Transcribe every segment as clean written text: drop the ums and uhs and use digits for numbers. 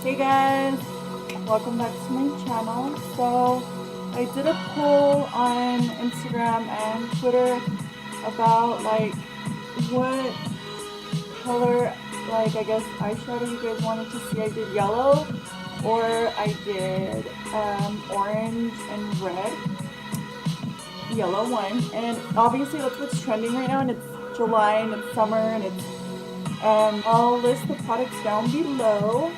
Hey guys, welcome back to my channel. So I did a poll on Instagram and Twitter about like what color, like I guess eyeshadow you guys wanted to see. I did yellow or I did orange and red. Yellow one, and obviously that's what's trending right now, and it's July and it's summer and it's I'll list the products down below.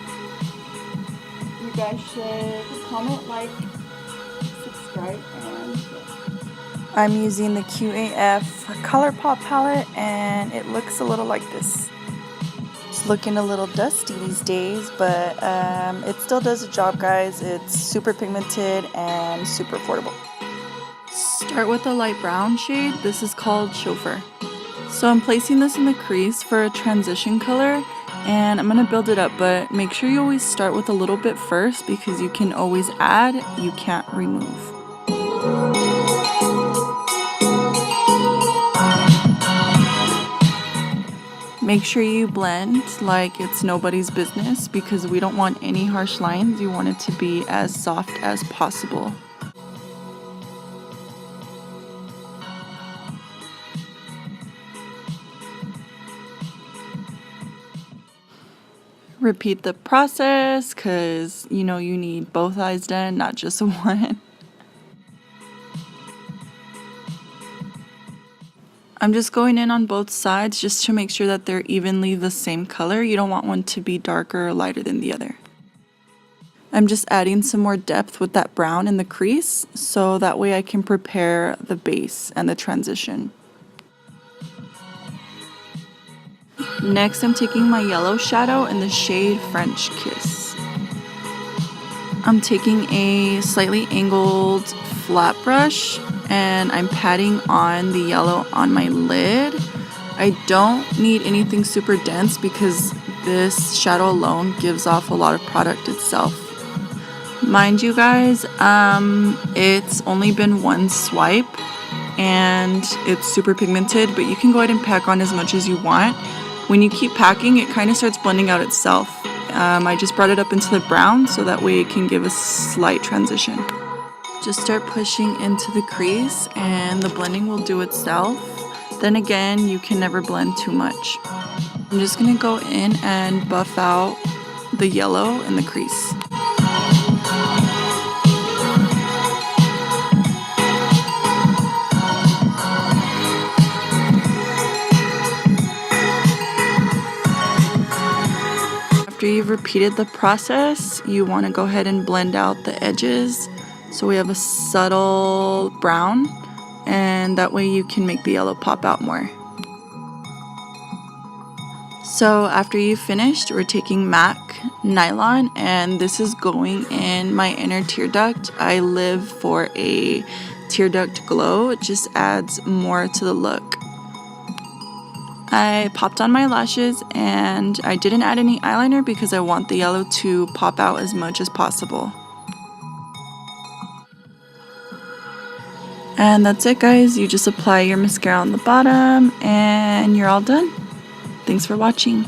You guys should comment, like, subscribe, and I'm using the QAF ColourPop palette, and it looks a little like this. It's looking a little dusty these days, but it still does the job, guys. It's super pigmented and super affordable. Start with a light brown shade. This is called Chauffeur. So I'm placing this in the crease for a transition color, and I'm going to build it up, but make sure you always start with a little bit first because you can always add, you can't remove. Make sure you blend like it's nobody's business because we don't want any harsh lines. You want it to be as soft as possible. Repeat the process because you know you need both eyes done, not just one. I'm just going in on both sides just to make sure that they're evenly the same color. You don't want one to be darker or lighter than the other. I'm just adding some more depth with that brown in the crease so that way I can prepare the base and the transition. Next, I'm taking my yellow shadow in the shade French Kiss. I'm taking a slightly angled flat brush and I'm patting on the yellow on my lid. I don't need anything super dense because this shadow alone gives off a lot of product itself. Mind you guys, it's only been one swipe and it's super pigmented, but you can go ahead and pack on as much as you want. When you keep packing, it kind of starts blending out itself. I just brought it up into the brown so that way it can give a slight transition. Just start pushing into the crease and the blending will do itself. Then again, you can never blend too much. I'm just going to go in and buff out the yellow in the crease. After you've repeated the process, you want to go ahead and blend out the edges so we have a subtle brown, and that way you can make the yellow pop out more. So after you've finished, we're taking MAC nylon, and this is going in my inner tear duct. I live for a tear duct glow. It just adds more to the look. I popped on my lashes and I didn't add any eyeliner because I want the yellow to pop out as much as possible. And that's it, guys. You just apply your mascara on the bottom and you're all done. Thanks for watching.